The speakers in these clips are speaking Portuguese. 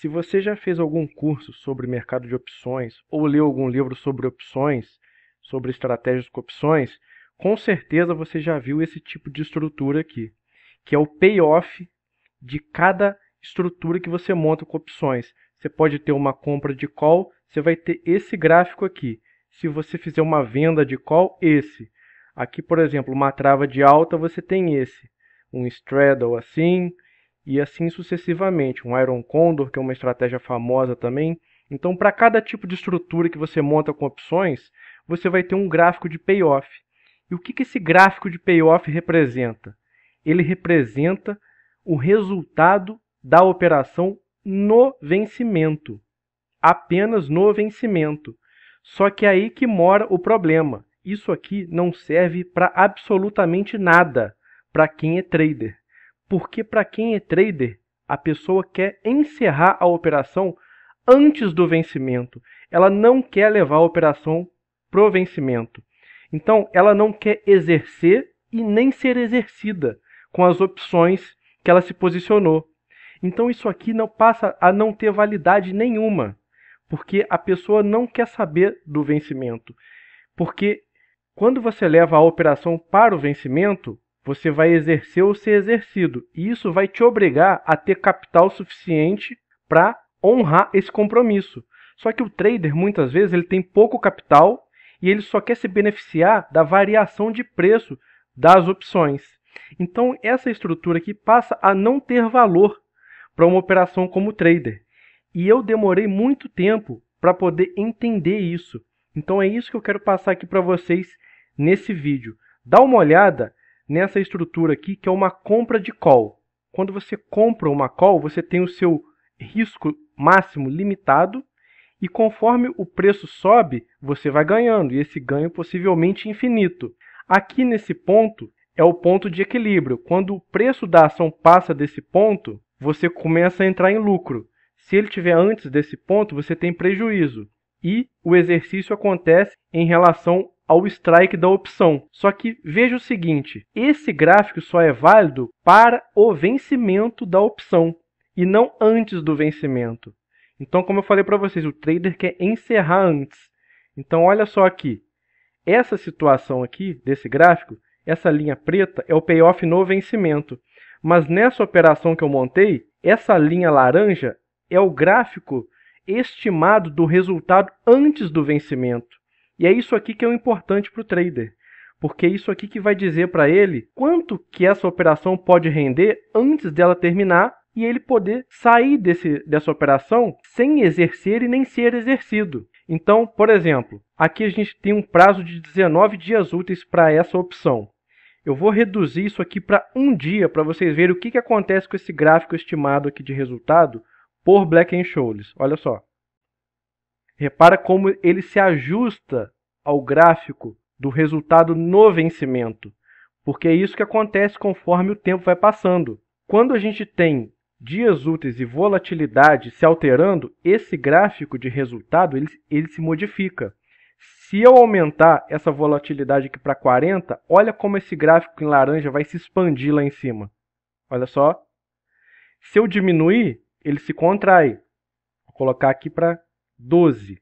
Se você já fez algum curso sobre mercado de opções ou leu algum livro sobre opções, sobre estratégias com opções, com certeza você já viu esse tipo de estrutura aqui, que é o payoff de cada estrutura que você monta com opções. Você pode ter uma compra de call, você vai ter esse gráfico aqui. Se você fizer uma venda de call, esse. Aqui, por exemplo, uma trava de alta, você tem esse. Um straddle assim, e assim sucessivamente. Um Iron Condor, que é uma estratégia famosa também. Então, para cada tipo de estrutura que você monta com opções, você vai ter um gráfico de payoff. E o que esse gráfico de payoff representa? Ele representa o resultado da operação no vencimento. Apenas no vencimento. Só que é aí que mora o problema. Isso aqui não serve para absolutamente nada para quem é trader. Porque para quem é trader, a pessoa quer encerrar a operação antes do vencimento. Ela não quer levar a operação para o vencimento. Então, ela não quer exercer e nem ser exercida com as opções que ela se posicionou. Então, isso aqui não passa a não ter validade nenhuma, porque a pessoa não quer saber do vencimento. Porque quando você leva a operação para o vencimento, você vai exercer ou ser exercido. E isso vai te obrigar a ter capital suficiente para honrar esse compromisso. Só que o trader, muitas vezes, ele tem pouco capital e ele só quer se beneficiar da variação de preço das opções. Então, essa estrutura aqui passa a não ter valor para uma operação como trader. E eu demorei muito tempo para poder entender isso. Então, é isso que eu quero passar aqui para vocês nesse vídeo. Dá uma olhada nessa estrutura aqui, que é uma compra de call. Quando você compra uma call, você tem o seu risco máximo limitado e conforme o preço sobe, você vai ganhando, e esse ganho possivelmente infinito. Aqui nesse ponto é o ponto de equilíbrio. Quando o preço da ação passa desse ponto, você começa a entrar em lucro. Se ele estiver antes desse ponto, você tem prejuízo. E o exercício acontece em relação ao strike da opção. Só que veja o seguinte, esse gráfico só é válido para o vencimento da opção e não antes do vencimento. Então, como eu falei para vocês, o trader quer encerrar antes. Então, olha só aqui. Essa situação aqui, desse gráfico, essa linha preta é o payoff no vencimento. Mas nessa operação que eu montei, essa linha laranja é o gráfico estimado do resultado antes do vencimento. E é isso aqui que é o importante para o trader, porque é isso aqui que vai dizer para ele quanto que essa operação pode render antes dela terminar e ele poder sair dessa operação sem exercer e nem ser exercido. Então, por exemplo, aqui a gente tem um prazo de 19 dias úteis para essa opção. Eu vou reduzir isso aqui para um dia para vocês verem o que acontece com esse gráfico estimado aqui de resultado por Black-Scholes. Olha só. Repara como ele se ajusta ao gráfico do resultado no vencimento, porque é isso que acontece conforme o tempo vai passando. Quando a gente tem dias úteis e volatilidade se alterando, esse gráfico de resultado ele se modifica. Se eu aumentar essa volatilidade aqui para 40, olha como esse gráfico em laranja vai se expandir lá em cima. Olha só. Se eu diminuir, ele se contrai. Vou colocar aqui para 12.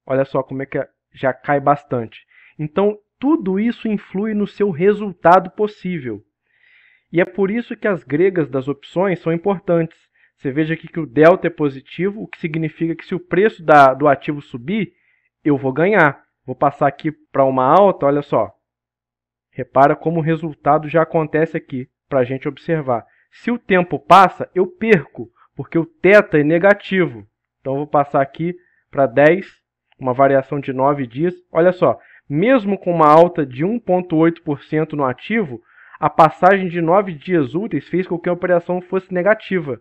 Olha só como é que já cai bastante. Então, tudo isso influi no seu resultado possível. E é por isso que as gregas das opções são importantes. Você veja aqui que o delta é positivo, o que significa que se o preço do ativo subir, eu vou ganhar. Vou passar aqui para uma alta, olha só. Repara como o resultado já acontece aqui, para a gente observar. Se o tempo passa, eu perco, porque o θ é negativo. Então, eu vou passar aqui para 10, uma variação de 9 dias. Olha só, mesmo com uma alta de 1,8% no ativo, a passagem de 9 dias úteis fez com que a operação fosse negativa.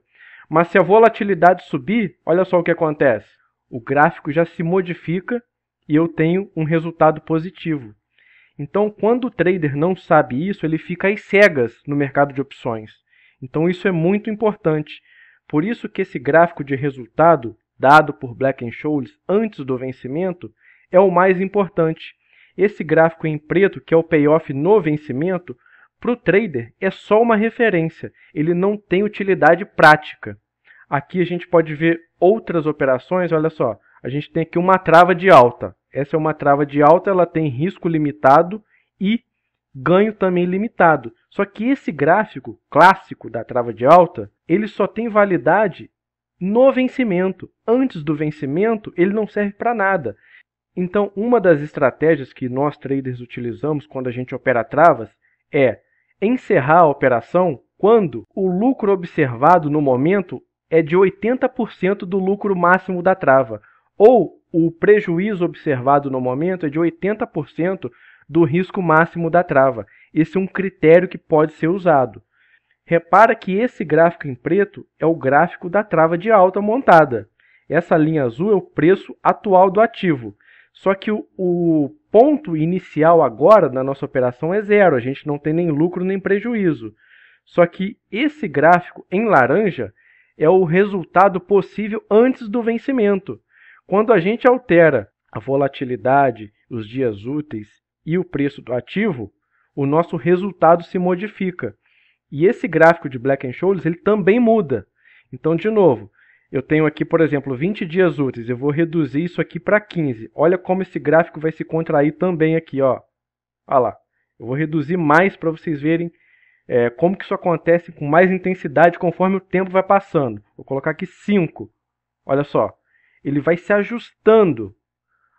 Mas se a volatilidade subir, olha só o que acontece. O gráfico já se modifica e eu tenho um resultado positivo. Então, quando o trader não sabe isso, ele fica às cegas no mercado de opções. Então, isso é muito importante. Por isso que esse gráfico de resultado, dado por Black-Scholes antes do vencimento, é o mais importante. Esse gráfico em preto, que é o payoff no vencimento, para o trader é só uma referência. Ele não tem utilidade prática. Aqui a gente pode ver outras operações, olha só. A gente tem aqui uma trava de alta. Essa é uma trava de alta, ela tem risco limitado e ganho também limitado. Só que esse gráfico clássico da trava de alta, ele só tem validade no vencimento. Antes do vencimento, ele não serve para nada. Então, uma das estratégias que nós traders utilizamos quando a gente opera travas é encerrar a operação quando o lucro observado no momento é de 80% do lucro máximo da trava, ou o prejuízo observado no momento é de 80% do risco máximo da trava. Esse é um critério que pode ser usado. Repara que esse gráfico em preto é o gráfico da trava de alta montada. Essa linha azul é o preço atual do ativo. Só que o ponto inicial agora na nossa operação é zero. A gente não tem nem lucro nem prejuízo. Só que esse gráfico em laranja é o resultado possível antes do vencimento. Quando a gente altera a volatilidade, os dias úteis e o preço do ativo, o nosso resultado se modifica. E esse gráfico de Black-Scholes ele também muda. Então, de novo, eu tenho aqui, por exemplo, 20 dias úteis. Eu vou reduzir isso aqui para 15. Olha como esse gráfico vai se contrair também aqui, ó. Olha lá. Eu vou reduzir mais para vocês verem como que isso acontece com mais intensidade conforme o tempo vai passando. Vou colocar aqui 5. Olha só. Ele vai se ajustando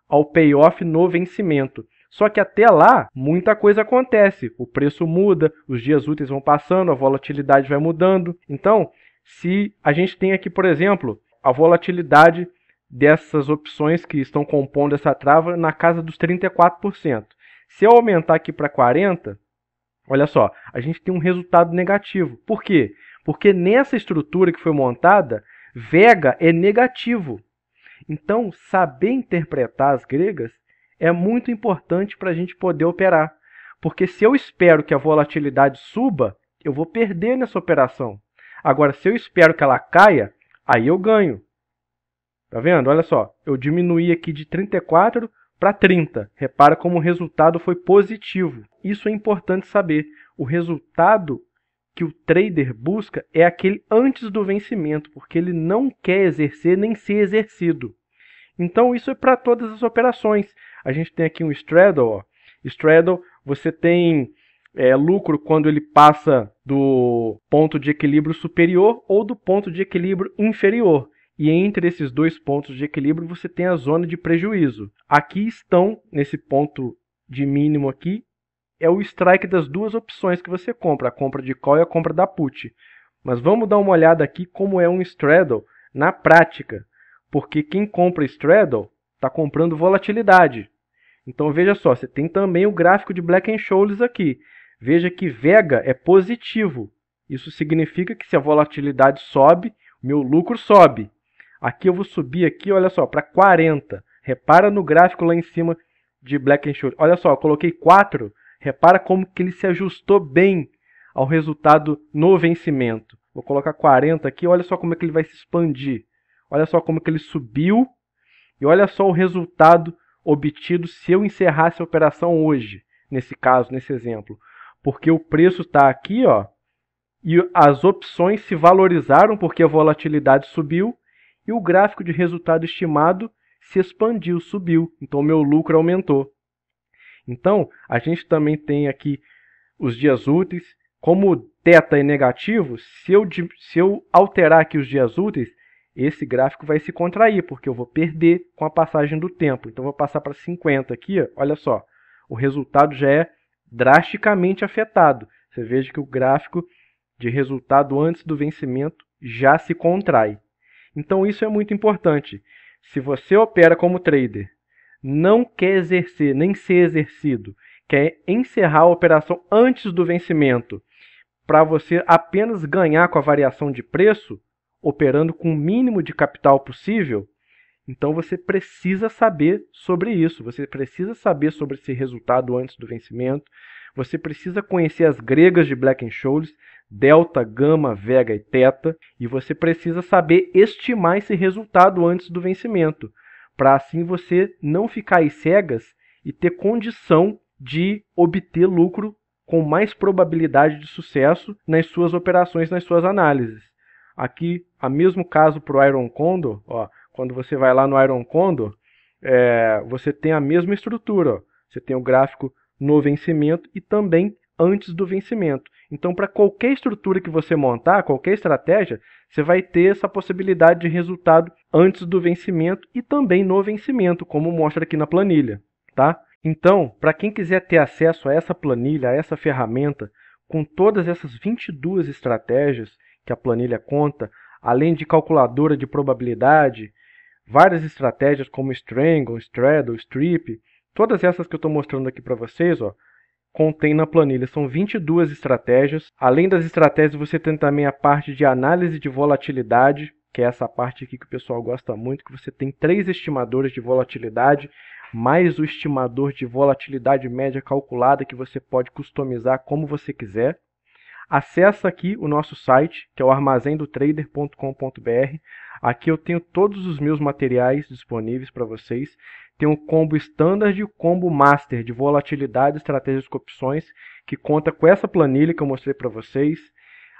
ao payoff no vencimento. Só que até lá, muita coisa acontece. O preço muda, os dias úteis vão passando, a volatilidade vai mudando. Então, se a gente tem aqui, por exemplo, a volatilidade dessas opções que estão compondo essa trava na casa dos 34%. Se eu aumentar aqui para 40%, olha só, a gente tem um resultado negativo. Por quê? Porque nessa estrutura que foi montada, vega é negativo. Então, saber interpretar as gregas é muito importante para a gente poder operar. Porque se eu espero que a volatilidade suba, eu vou perder nessa operação. Agora, se eu espero que ela caia, aí eu ganho. Tá vendo? Olha só, eu diminuí aqui de 34 para 30. Repara como o resultado foi positivo. Isso é importante saber. O resultado que o trader busca é aquele antes do vencimento, porque ele não quer exercer nem ser exercido. Então, isso é para todas as operações. A gente tem aqui um straddle. Ó. Straddle, você tem lucro quando ele passa do ponto de equilíbrio superior ou do ponto de equilíbrio inferior. E entre esses dois pontos de equilíbrio, você tem a zona de prejuízo. Aqui estão, nesse ponto de mínimo aqui, é o strike das duas opções que você compra, a compra de call e a compra da put. Mas vamos dar uma olhada aqui como é um straddle na prática. Porque quem compra straddle está comprando volatilidade. Então veja só, você tem também o gráfico de Black-Scholes aqui. Veja que vega é positivo. Isso significa que se a volatilidade sobe, meu lucro sobe. Aqui eu vou subir aqui, olha só, para 40. Repara no gráfico lá em cima de Black-Scholes. Olha só, eu coloquei 4. Repara como que ele se ajustou bem ao resultado no vencimento. Vou colocar 40 aqui, olha só como é que ele vai se expandir. Olha só como que ele subiu e olha só o resultado obtido se eu encerrasse a operação hoje, nesse caso, nesse exemplo. Porque o preço está aqui, ó, e as opções se valorizaram porque a volatilidade subiu e o gráfico de resultado estimado se expandiu, subiu. Então, o meu lucro aumentou. Então, a gente também tem aqui os dias úteis. Como o θ é negativo, se eu alterar aqui os dias úteis, esse gráfico vai se contrair, porque eu vou perder com a passagem do tempo. Então, eu vou passar para 50 aqui, ó, olha só. O resultado já é drasticamente afetado. Você veja que o gráfico de resultado antes do vencimento já se contrai. Então, isso é muito importante. Se você opera como trader, não quer exercer, nem ser exercido, quer encerrar a operação antes do vencimento, para você apenas ganhar com a variação de preço, operando com o mínimo de capital possível, então você precisa saber sobre isso, você precisa saber sobre esse resultado antes do vencimento, você precisa conhecer as gregas de Black-Scholes, delta, gama, vega e θ, e você precisa saber estimar esse resultado antes do vencimento, para assim você não ficar às cegas e ter condição de obter lucro com mais probabilidade de sucesso nas suas operações, nas suas análises. Aqui, o mesmo caso para o Iron Condor, ó, quando você vai lá no Iron Condor, você tem a mesma estrutura, ó. Você tem o gráfico no vencimento e também antes do vencimento. Então, para qualquer estrutura que você montar, qualquer estratégia, você vai ter essa possibilidade de resultado antes do vencimento e também no vencimento, como mostra aqui na planilha, tá? Então, para quem quiser ter acesso a essa planilha, a essa ferramenta, com todas essas 22 estratégias que a planilha conta, além de calculadora de probabilidade, várias estratégias como Strangle, Straddle, Strip, todas essas que eu estou mostrando aqui para vocês, ó, contém na planilha. São 22 estratégias. Além das estratégias, você tem também a parte de análise de volatilidade, que é essa parte aqui que o pessoal gosta muito, que você tem 3 estimadores de volatilidade, mais o estimador de volatilidade média calculada, que você pode customizar como você quiser. Acesse aqui o nosso site, que é o armazendotrader.com.br. Aqui eu tenho todos os meus materiais disponíveis para vocês. Tem o combo Standard e o combo Master de volatilidade, estratégias com opções, que conta com essa planilha que eu mostrei para vocês.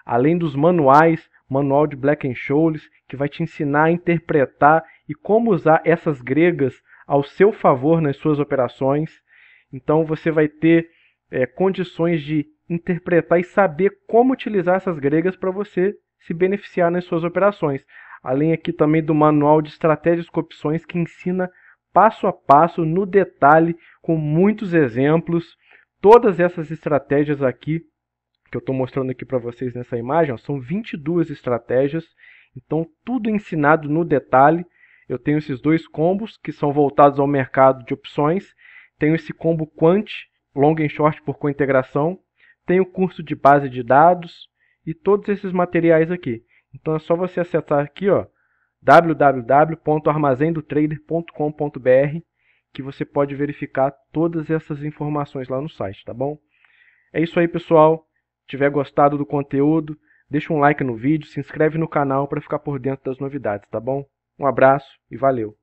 Além dos manuais, manual de Black-Scholes, que vai te ensinar a interpretar e como usar essas gregas ao seu favor nas suas operações. Então você vai ter condições de interpretar e saber como utilizar essas gregas para você se beneficiar nas suas operações. Além aqui também do manual de estratégias com opções, que ensina passo a passo, no detalhe, com muitos exemplos. Todas essas estratégias aqui, que eu estou mostrando aqui para vocês nessa imagem, ó, são 22 estratégias. Então tudo ensinado no detalhe. Eu tenho esses 2 combos que são voltados ao mercado de opções. Tenho esse combo Quant, Long and Short por cointegração. Tem o curso de base de dados e todos esses materiais aqui. Então é só você acessar aqui, ó, www.armazendotrader.com.br, que você pode verificar todas essas informações lá no site, tá bom? É isso aí, pessoal. Se tiver gostado do conteúdo, deixa um like no vídeo, se inscreve no canal para ficar por dentro das novidades, tá bom? Um abraço e valeu!